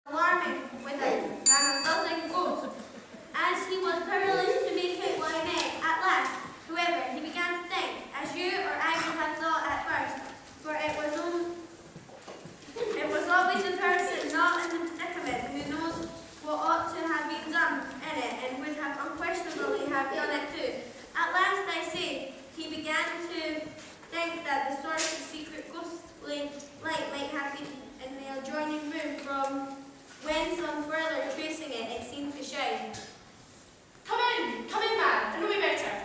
alarming with it than a dozen ghosts. As he was powerless to make out what he meant at last, however, he began to think, as you or I would have thought at first, for it was always the person not in the predicament who knows what ought to have been done in it and would have unquestionably have done it too. At last, I say, he began to think that the source of secret ghostly light might have been in the adjoining room from whence on further tracing it seemed to shine. Come in, man, and know me better.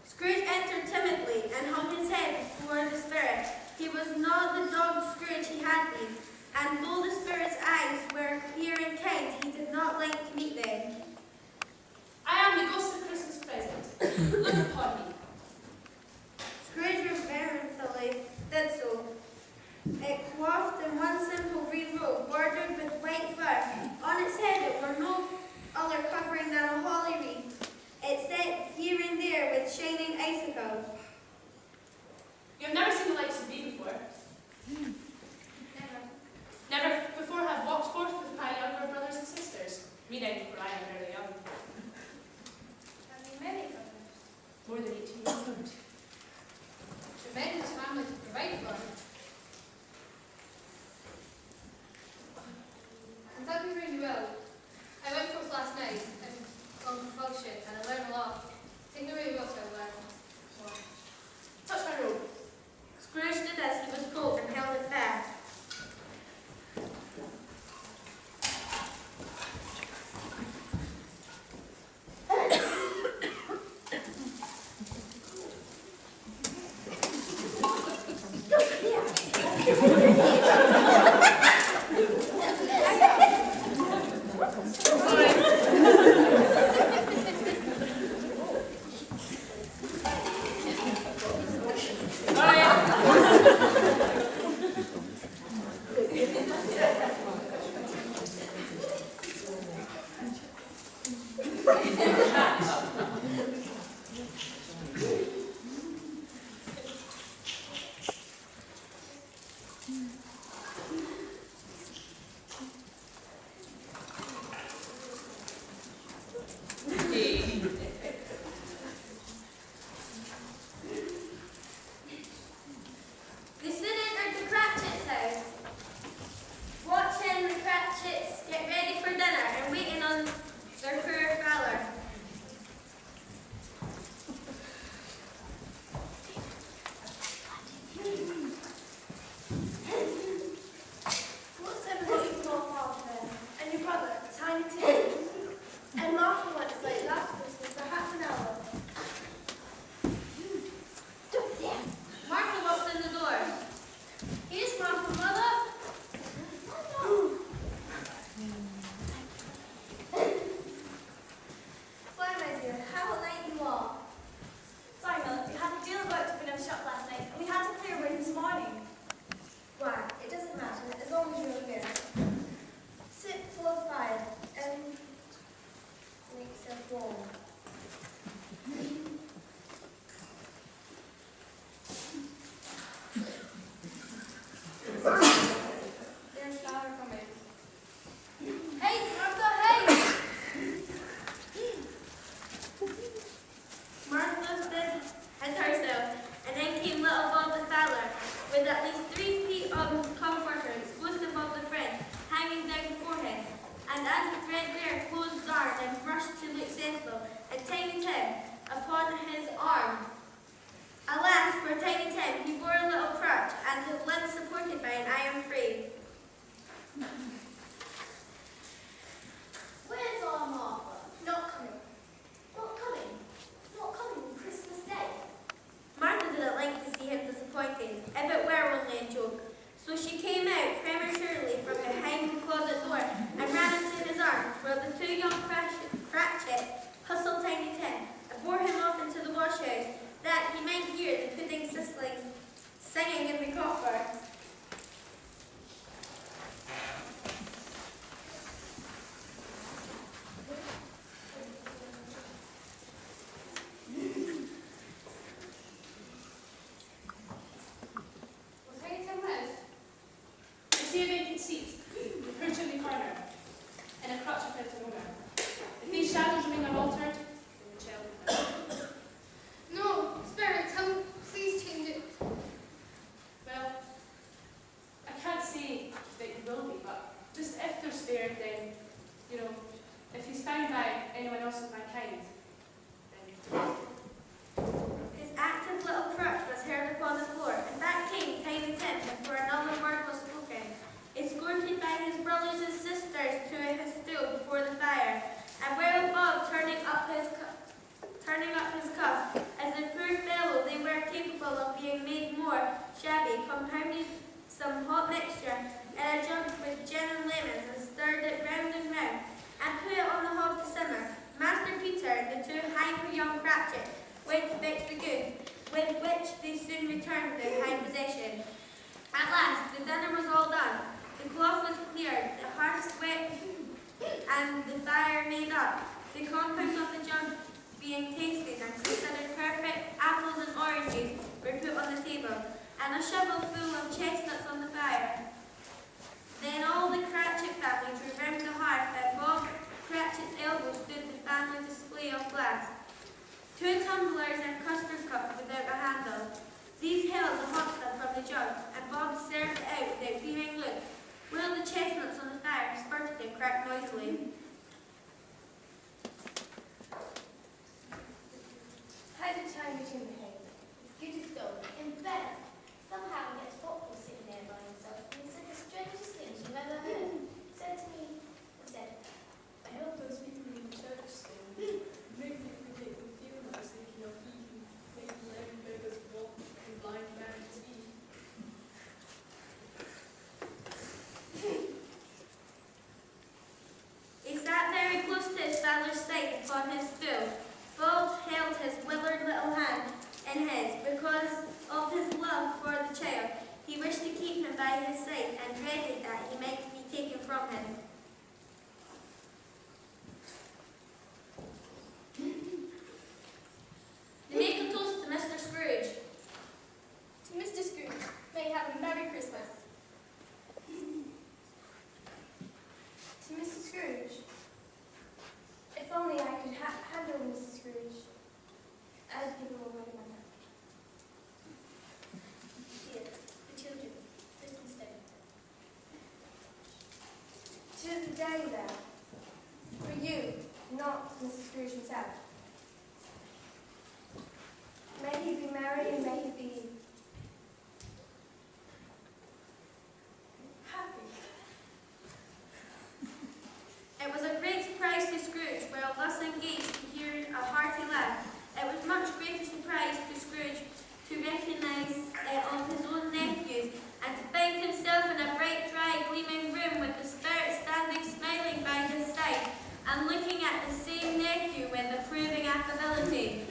Scrooge entered timidly and hung his head toward the spirit. He was not the dogged Scrooge he had been, and though the spirit's eyes were clear and kind, he did not like to meet them. I am the ghost of Christmas present. Look upon me. Scrooge reverently did so. It clothed in one simple green robe, bordered with white fur. On its head it wore no other covering than a holly wreath. It set here and there with shining icicles. You have never seen the likes of me before. Never. Never before have walked forth with my younger brothers and sisters. Me then, for I am very young. Have you many brothers? More than 18 years old. Tremendous family to provide for. And that was really well. I went forth last night and on compulsion, and I learned a lot. Take me away what I learned. Touch my robe. Scrooge did as he was told and held it fast. They soon entered the Cratchits' house, watching the Cratchits get ready for dinner and waiting on their poor feller. What's everybody small father and your brother, Tiny Tim, and Martha went to sleep last Christmas for half an hour. Martha walks in the door. Here's Martha, mother. Why, my dear, how late you are. Sorry, Mother, we had a deal of work to finish up last night, and we had to clear away this morning. Why, it doesn't matter as long as you're here. Sit before the fire and make yourself warm. There's shower coming. Hey, Martha, hey! Martha did as herself, and then came little Bob the Fowler, with at least 3 feet of comforter exclusive of the thread hanging down before him. And as the threadbare closed arm and brushed to look sensible, and Tiny Tim upon his arm. Alas, for Tiny Tim, he bore a little crutch, and his limbs supported by an iron frame. Where's our Martha? Not coming. Not coming. Not coming on Christmas Day. Martha didn't like to see him disappointed, if it were only a joke. So she came out prematurely from behind the closet door and ran into his arms, while the 2 young Cratchits hustled Tiny Tim and bore him off into the wash house, that he might hear the pudding singing in the copper. See a vacant seat, perched in the corner. spread to no man. If these shadows remain unaltered, then the child will die. No, Spirit, please change it. Well, I can't say that you will be, but just if they're spared, then, you know, if he's found by anyone else of mankind, then... His active little crutch was heard upon the floor, and back came Tiny Tim before another word was spoken, escorted by his brothers and sisters to his stool before the fire, and where Bob turning up his cuff, as the poor fellow they were capable of being made more shabby, compounded some hot mixture in a jug with gin and lemons, and stirred it round and round, and put it on the hob to simmer. Master Peter and the two hyper young Cratchit went to fetch the goose, with which they soon returned to their high possession. At last, the dinner was all done. The cloth was cleared, the hearth swept, and the fire made up. The compound of the jug being tasted and considered perfect, apples and oranges were put on the table, and a shovel full of chestnuts on the fire. Then all the Cratchit family drew round the hearth, and Bob Cratchit's elbow stood the family display of glass. 2 tumblers and custard cups without a handle. These held the hot stuff from the jug, and Bob served it out without peering look, while the chestnuts on the fire spurted and cracked noisily. How did Tiny Tim behave? As good as gold. In bed. Somehow he gets thoughtful sitting there by himself, and he said the strangest things you've ever heard. He said to me, I hope those people in the church still make me predict the funeral I was thinking of eating, making lame beggars walk and blind man speak. He sat very close to his father's side upon his stool. Bob held his withered little hand in his because of his love for the child. He wished to keep him by his side and dreaded that he might be taken from him. They make a toast to Mr. Scrooge. To Mr. Scrooge, may you have a Merry Christmas. to Mrs. Scrooge. If only I could handle Mrs. Scrooge. As people already know. Here, the children, Christmas Day. To the day there. For you, not Mrs. Scrooge himself. May he be merry and may he be happy. It was a great surprise to Scrooge, while thus engaged, to hear a hearty laugh. It was much greater surprise to Scrooge to recognise of his own nephews, and to find himself in a bright, dry, gleaming room with the Spirit standing smiling by his side, and looking at the same nephew with approving affability.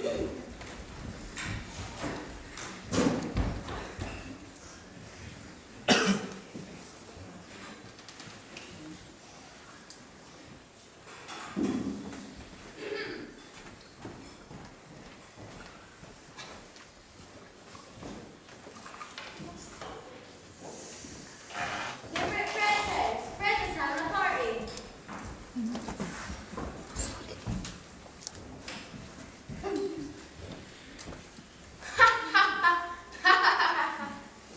Never at Fred's house. Fred is having a party.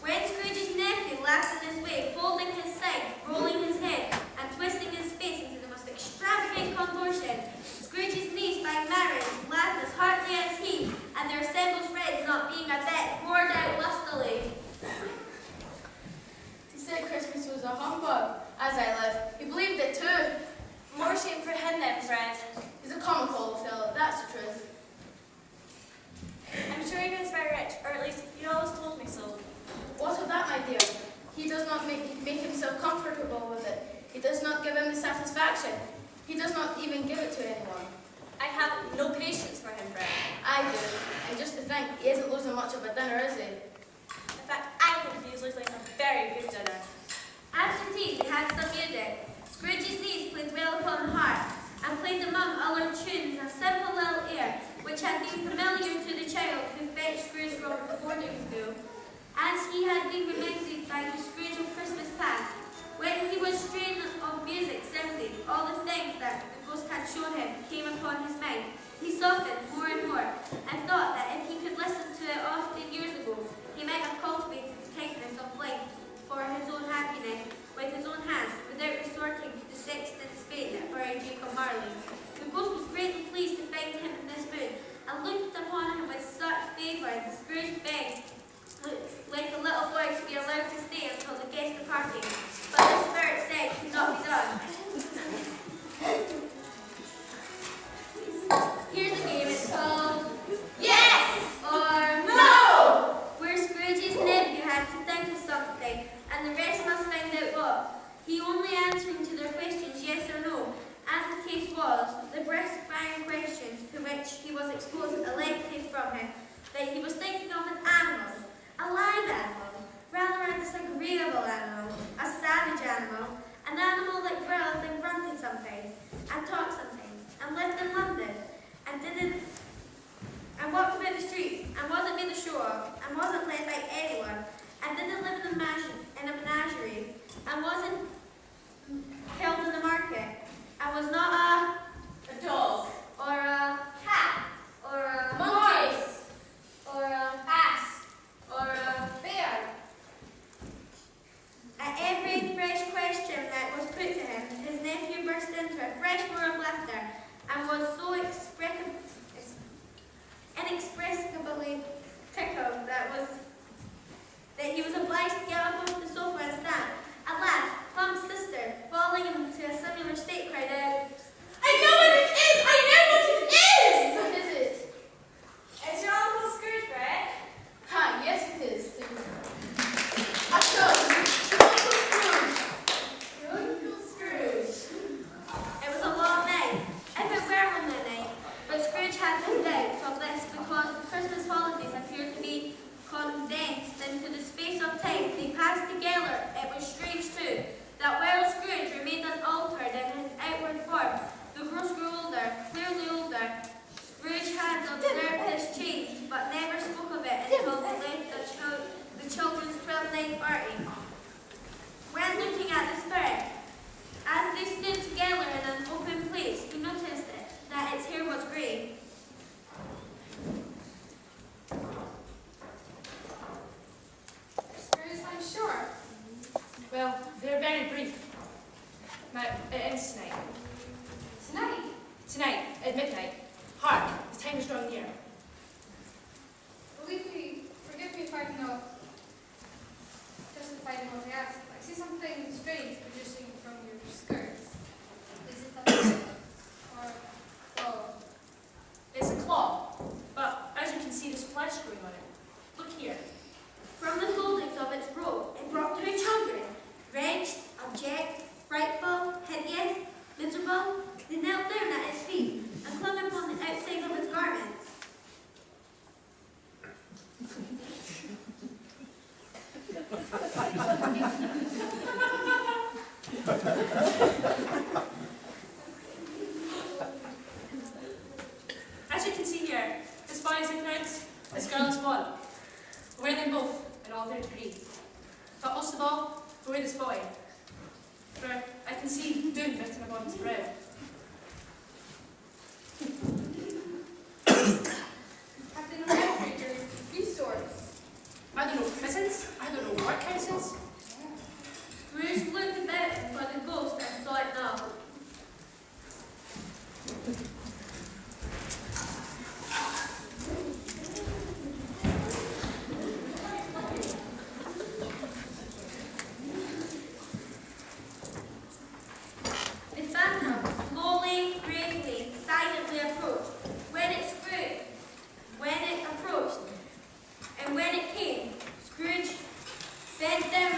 When Scrooge's nephew laughed in this way, folding his sides, rolling his head, and twisting his face into the most extravagant contortions, Scrooge's niece, by marriage, laughed as heartily as he, and their assembled friends, not being a bit, roared out lustily. He said Christmas was a humbug, as I live. He believed it too. More shame for him then, Fred. He's a comical fellow, that's the truth. I'm sure he was very rich, or at least you always told me so. What of that, my dear? He does not make himself comfortable with it. He does not give him the satisfaction. He does not even give it to anyone. I have no patience for him, Fred. I do. And just to think, he isn't losing much of a dinner, is he? In fact, I think he is losing a very good dinner. After tea, they had some music. Scrooge's niece played well upon the harp, and played among other tunes a simple little air, which had been familiar to the child who fetched Scrooge from the boarding school, as he had been reminded by the Scrooge of Christmas past, when he was strained of music simply, all the things that He softened more and more, and thought that if he could listen to it often years ago, he might have cultivated the kindness of life for his own happiness with his own hands, without resorting to the sexton spade that buried Jacob Marley. The ghost was greatly pleased to find him in this mood, and looked upon him with such favour that Scrooge begged, like a little boy, to be allowed to stay until the guest departed. But the spirit said it could not be done. Here's a game, it's called Yes or No, where Scrooge's nephew had to think of something, and the rest must find out what. He only answering to their questions yes or no, as the case was. The brisk-firing questions to which he was exposed elected from him that he was thinking of an animal, a live animal, rather a disagreeable animal, a savage animal, an animal that growled and grunted sometimes, and talked sometimes, and lived in London, and walked about the streets, and wasn't made a show of, and wasn't led by anyone, and didn't live in a menagerie, and wasn't killed in the market, and was not A dog. or a cat, or a Monkey. or a Ass. or a Bear. At every fresh question that was put to him, his nephew burst into a fresh roar of laughter, and was so inexpressibly tickled that he was obliged to get up off the sofa and stand. At last, Plump's sister, falling into a similar state, cried out, I know what it is! I know what it is! What is it? It's your Uncle Scrooge, Brett. Ha, yes it is. I told you, Uncle Scrooge. Your Uncle Scrooge. it was a long night, if it were one that night, but Scrooge had his doubts of this because the Christmas holidays appeared to be condensed into the space of time they passed together. It was strange too, that while Scrooge remained unaltered in his outward form, the ghost grew older, clearly older. Scrooge had observed this change, but never spoke of it until they left the children's 12th night party. When looking at the spirit, as they stood together in an open place, he noticed that its hair was grey. Scrooge, I'm sure. Well, they're very brief. Now, it ends tonight. Tonight. Tonight, at midnight. Hark, the time is drawing near. Forgive me if I cannot justify the what I ask. I see something strange producing from your skirts. Is it a or oh, It's a claw, but as you can see, there's flesh growing on it. Look here. From the foldings of its robe, it brought 2 children, wrenched, abject, frightful, hideous, miserable. They knelt down at its feet and clung upon the outside of its garments. As you can see here, this boy is ignorant, this girl is one. Wear them both in all their degree. But most of all, wear this boy. For I can see doom written upon his brow. Captain America, resource. I don't know prisons, I don't know workhouses. Scrooge looked about him for the ghost and saw it not. The phantom slowly, gravely, silently approached. When it approached, and when it came, Scrooge bent down